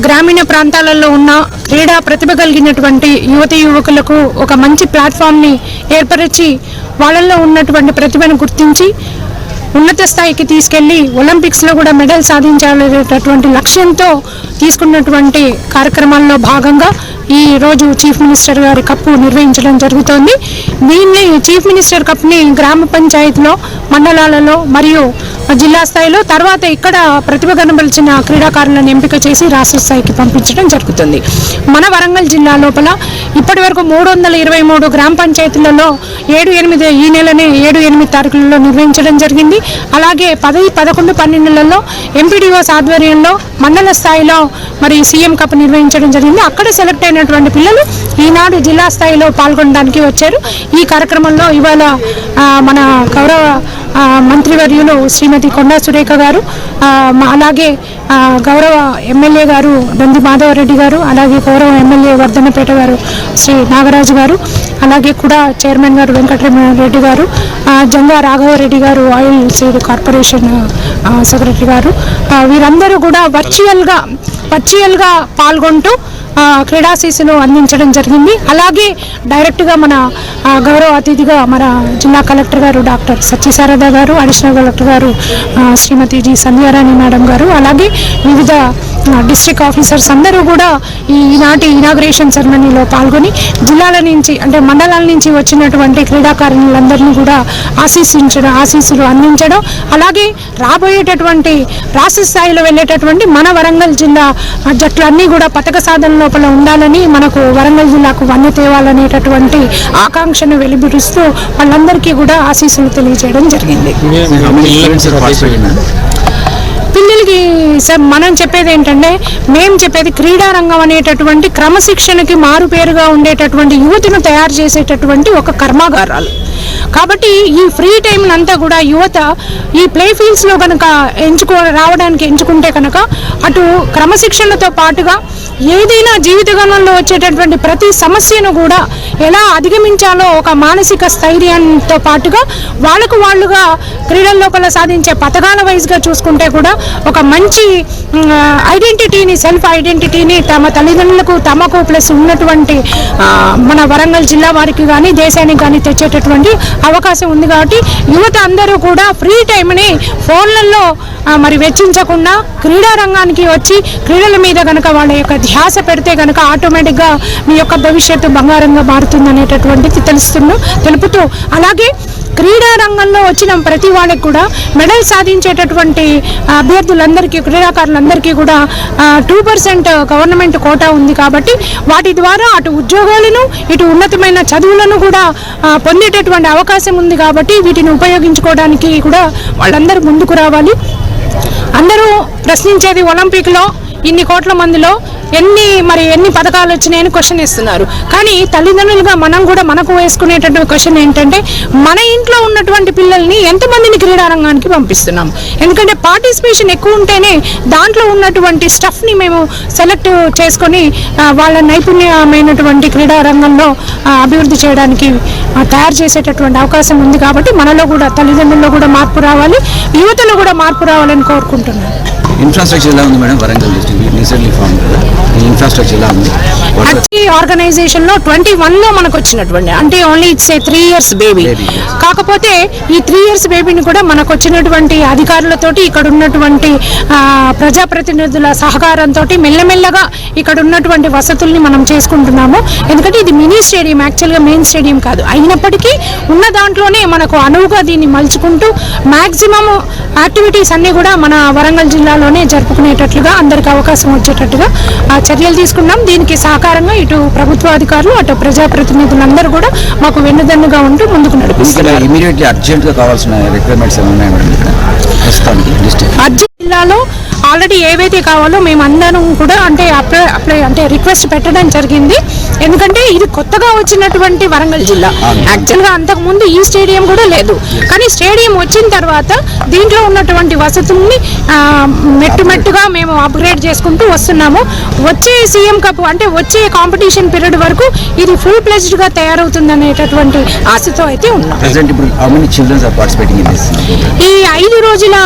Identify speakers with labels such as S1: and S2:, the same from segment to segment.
S1: గ్రామీణ ప్రాంతాలలో ఉన్న క్రీడా ప్రతిభ కలిగినటువంటి యువతి యువకులకు ఒక మంచి ప్లాట్ఫామ్ని ఏర్పరిచి వాళ్ళల్లో ఉన్నటువంటి ప్రతిభను గుర్తించి ఉన్నత స్థాయికి తీసుకెళ్లి ఒలింపిక్స్లో కూడా మెడల్ సాధించాలనేటటువంటి లక్ష్యంతో తీసుకున్నటువంటి కార్యక్రమాల్లో భాగంగా ఈ రోజు చీఫ్ మినిస్టర్ గారి కప్పు నిర్వహించడం జరుగుతోంది. దీన్ని చీఫ్ మినిస్టర్ కప్ని గ్రామ పంచాయతీలో, మండలాలలో మరియు జిల్లా స్థాయిలో తర్వాత ఇక్కడ ప్రతిభ కనబరిచిన క్రీడాకారులను ఎంపిక చేసి రాష్ట్ర స్థాయికి పంపించడం జరుగుతుంది. మన వరంగల్ జిల్లా లోపల ఇప్పటి వరకు 323 గ్రామ పంచాయతీలలో 7-8 ఈ నెలనే 7-8 తారీఖులలో నిర్వహించడం జరిగింది. అలాగే 10, 11, 12లలో ఎంపీడీఓస్ ఆధ్వర్యంలో మండల స్థాయిలో మరి సీఎం కప్ నిర్వహించడం జరిగింది. అక్కడ సెలెక్ట్ అయినటువంటి పిల్లలు ఈనాడు జిల్లా స్థాయిలో పాల్గొనడానికి వచ్చారు. ఈ కార్యక్రమంలో ఇవాళ మన గౌరవ మంత్రివర్యులు శ్రీమతి కొండా సురేఖ గారు, అలాగే గౌరవ ఎమ్మెల్యే గారు నంది మాధవరెడ్డి గారు, అలాగే గౌరవ ఎమ్మెల్యే వర్ధనపేట గారు శ్రీ నాగరాజు గారు, అలాగే కూడా చైర్మన్ గారు వెంకటరమణారెడ్డి గారు, జంగా రాఘవరెడ్డి గారు ఆయిల్ సీడ్ కార్పొరేషన్ సెక్రటరీ గారు, వీరందరూ కూడా వర్చువల్గా పాల్గొంటూ క్రీడాశీస్సులు అందించడం జరిగింది. అలాగే డైరెక్ట్గా మన గౌరవ అతిథిగా మన జిల్లా కలెక్టర్ గారు డాక్టర్ సత్యశారద గారు, అడిషనల్ కలెక్టర్ గారు శ్రీమతి జి సంధ్యారాణి మేడం గారు, అలాగే వివిధ డిస్ట్రిక్ట్ ఆఫీసర్స్ అందరూ కూడా ఈనాటి ఇనాగ్రేషన్ సెరమనీలో పాల్గొని జిల్లాల నుంచి అంటే మండలాల నుంచి వచ్చినటువంటి క్రీడాకారులందరినీ కూడా ఆశీస్సులు అందించడం, అలాగే రాబోయేటటువంటి రాష్ట్ర స్థాయిలో వెళ్ళేటటువంటి మన వరంగల్ జిల్లా జట్లన్నీ కూడా పథక సాధన లోపల ఉండాలని, మనకు వరంగల్ జిల్లాకు వన్నె తేవాలనేటటువంటి ఆకాంక్షను వెలిబురుస్తూ వాళ్ళందరికీ కూడా ఆశీస్సులు తెలియజేయడం జరిగింది. పిల్లలకి సార్ మనం చెప్పేది ఏంటంటే, మేము చెప్పేది క్రీడారంగం అనేటటువంటి క్రమశిక్షణకి మారుపేరుగా ఉండేటటువంటి యువతను తయారు చేసేటటువంటి ఒక కర్మాగారాలు కాబట్టి ఈ ఫ్రీ టైం అంతా కూడా యువత ఈ ప్లే ఫీల్డ్స్లో కనుక రావడానికి ఎంచుకుంటే కనుక అటు క్రమశిక్షణతో పాటుగా ఏదైనా జీవితగమనంలో వచ్చేటటువంటి ప్రతి సమస్యను కూడా ఎలా అధిగమించాలో ఒక మానసిక స్థైర్యంతో పాటుగా వాళ్ళుగా క్రీడల లోపల సాధించే పథకాల వైజ్గా చూసుకుంటే కూడా ఒక మంచి ఐడెంటిటీని, సెల్ఫ్ ఐడెంటిటీని తమ తల్లిదండ్రులకు తమకు ప్లస్ ఉన్నటువంటి మన వరంగల్ జిల్లా వారికి కానీ దేశానికి కానీ తెచ్చేటటువంటి అవకాశం ఉంది. కాబట్టి యువత అందరూ కూడా ఫ్రీ టైంని ఫోన్లలో మరి వెచ్చించకుండా క్రీడా రంగానికి వచ్చి క్రీడల మీద కనుక వాళ్ళ యొక్క ధ్యాస పెడితే కనుక ఆటోమేటిక్గా మీ యొక్క భవిష్యత్తు బంగారంగా మారుతుంది అనేటటువంటిది తెలుపుతూ, అలాగే క్రీడా రంగంలో వచ్చిన ప్రతి వాళ్ళకి కూడా మెడల్ సాధించేటటువంటి అభ్యర్థులందరికీ, క్రీడాకారులందరికీ కూడా 2% గవర్నమెంట్ కోటా ఉంది. కాబట్టి వాటి ద్వారా అటు ఉద్యోగాలను ఇటు ఉన్నతమైన చదువులను కూడా పొందేటటువంటి అవకాశం ఉంది. కాబట్టి వీటిని ఉపయోగించుకోవడానికి కూడా వాళ్ళందరూ ముందుకు రావాలి. అందరూ ప్రశ్నించేది ఒలింపిక్లో ఇన్ని కోట్ల మందిలో ఎన్ని పథకాలు వచ్చినాయని క్వశ్చన్ ఇస్తున్నారు. కానీ తల్లిదండ్రులుగా మనం కూడా మనకు వేసుకునేటటువంటి క్వశ్చన్ ఏంటంటే, మన ఇంట్లో ఉన్నటువంటి పిల్లల్ని ఎంతమందిని క్రీడారంగానికి పంపిస్తున్నాము? ఎందుకంటే పార్టిసిపేషన్ ఎక్కువ ఉంటేనే దాంట్లో ఉన్నటువంటి స్టఫ్ని మేము సెలెక్ట్ చేసుకొని వాళ్ళ నైపుణ్యమైనటువంటి క్రీడారంగంలో అభివృద్ధి చేయడానికి తయారు చేసేటటువంటి అవకాశం ఉంది. కాబట్టి మనలో కూడా తల్లిదండ్రుల్లో కూడా మార్పు రావాలి, యువతలో కూడా మార్పు రావాలని కోరుకుంటున్నాను.
S2: ఇన్ఫ్రాస్ట్రక్చర్ ఎలా ఉంది madam? Warangal district recently form కదా, ఇన్ఫ్రాస్ట్రక్చర్ ఎలా ఉంది?
S1: ఈ ఆర్గనైజేషన్లో 21లో మనకు వచ్చినటువంటి అంటే ఓన్లీ ఇట్స్ 3 years బేబీ. కాకపోతే ఈ 3 years బేబీని కూడా మనకు వచ్చినటువంటి అధికారులతోటి ఇక్కడ ఉన్నటువంటి ప్రజాప్రతినిధుల సహకారంతో మెల్లమెల్లగా ఇక్కడ ఉన్నటువంటి వసతుల్ని మనం చేసుకుంటున్నాము. ఎందుకంటే ఇది మినీ స్టేడియం, యాక్చువల్గా మెయిన్ స్టేడియం కాదు. అయినప్పటికీ ఉన్న దాంట్లోనే మనకు అనువుగా దీన్ని మలుచుకుంటూ మ్యాక్సిమం యాక్టివిటీస్ అన్నీ కూడా మన వరంగల్ జిల్లాలోనే జరుపుకునేటట్లుగా అందరికి అవకాశం వచ్చేటట్టుగా చర్యలు తీసుకున్నాం. దీనికి సహకారంగా ఇటు ప్రభుత్వ అధికారులు అటు ప్రజాప్రతినిధులందరూ కూడా మాకు వెన్నుదన్నుగా ఉంటూ ముందుకు నడిపిస్తున్నారు.
S2: ఇమీడియట్లీ అర్జెంట్గా కావాల్సిన రిక్వైర్మెంట్స్ ఏమైనా
S1: అర్జెంట్ జిల్లాలో ఆల్రెడీ ఏవైతే కావాలో మేము అందరం కూడా అంటే రిక్వెస్ట్ పెట్టడం జరిగింది. ఎందుకంటే ఇది కొత్తగా వచ్చినటువంటి వరంగల్ జిల్లా. యాక్చువల్గా అంతకుముందు ఈ స్టేడియం కూడా లేదు. కానీ స్టేడియం వచ్చిన తర్వాత దీంట్లో ఉన్నటువంటి వసతుల్ని మెట్టుగా మేము అప్గ్రేడ్ చేసుకుంటూ వస్తున్నాము. వచ్చే సీఎం కప్ అంటే వచ్చే కాంపిటీషన్ పీరియడ్ వరకు ఇది ఫుల్ ప్లెజ్డ్గా తయారవుతుంది అనేటటువంటి ఆశతో అయితే ఉన్నాం. ఈ 5 రోజుల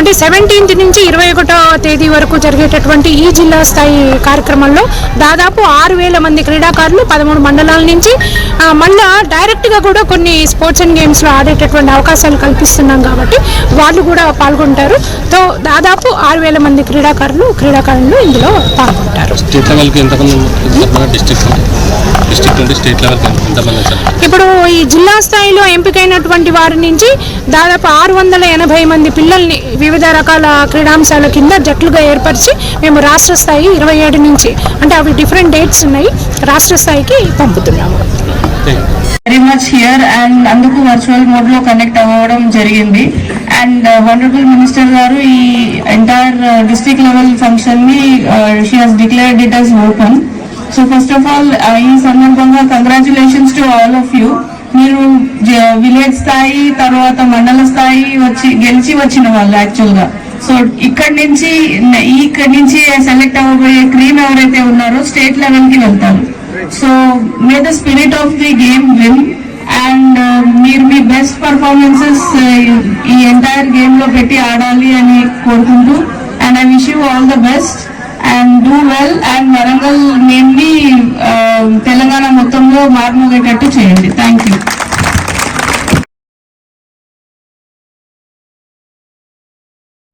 S1: అంటే 17th నుంచి 21వ తేదీ వరకు జరిగేటటువంటి ఈ జిల్లా స్థాయి కార్యక్రమంలో దాదాపు 6,000 మంది క్రీడాకారులు 13 మండలాల నుంచి మళ్ళా డైరెక్ట్గా కూడా కొన్ని స్పోర్ట్స్ అండ్ గేమ్స్లో ఆడేటటువంటి అవకాశాలు కల్పిస్తున్నాం కాబట్టి వాళ్ళు కూడా పాల్గొంటారు. తో దాదాపు 6,000 మంది క్రీడాకారులు ఇందులో పాల్గొంటారు.
S3: స్టేట్ లెవెల్కి ఎంతమంది డిస్ట్రిక్ట్ నుండి స్టేట్ లెవెల్కి ఎంతమంది వచ్చారు?
S1: ఇప్పుడు ఈ జిల్లా స్థాయిలో ఎంపికైనటువంటి వారి నుంచి దాదాపు 680 మంది పిల్లల్ని వివిధ రకాల క్రీడాంశాల కింద జట్లుగా ఏర్పరిచి మేము రాష్ట్ర స్థాయి 27 నుంచి, అంటే అవి డిఫరెంట్ డేట్స్ ఉన్నాయి, రాష్ట్ర స్థాయికి పంపుతున్నాము.
S4: వెరీ మచ్ హియర్ అండ్ అందుకు వర్చువల్ మోడ్ లో కనెక్ట్ అవ్వడం జరిగింది. అండ్ హానరబుల్ మినిస్టర్ గారు ఈ ఎంటైర్ డిస్ట్రిక్ట్ లెవెల్ ఫంక్షన్ ని she has declared it as open. So first of all ఈ సందర్భంగా congratulations to all of you. మీరు విలేజ్ స్థాయి తర్వాత మండల స్థాయి గెలిచి వచ్చిన వాళ్ళు యాక్చువల్ గా. సో ఇక్కడి నుంచి సెలెక్ట్ అవ్వబోయే క్రీమ్ ఎవరైతే ఉన్నారో స్టేట్ లెవెల్ కి వెళ్తారు. So may the spirit of the game win and మీరు మీ బెస్ట్ పర్ఫార్మెన్సెస్ ఈ ఎంటైర్ గేమ్ లో పెట్టి ఆడాలి అని కోరుకుంటూ, and I wish you all the best and do well. And Warangal name ని తెలంగాణ మొత్తంలో మార్మోగేటట్టు చేయండి. Thank you.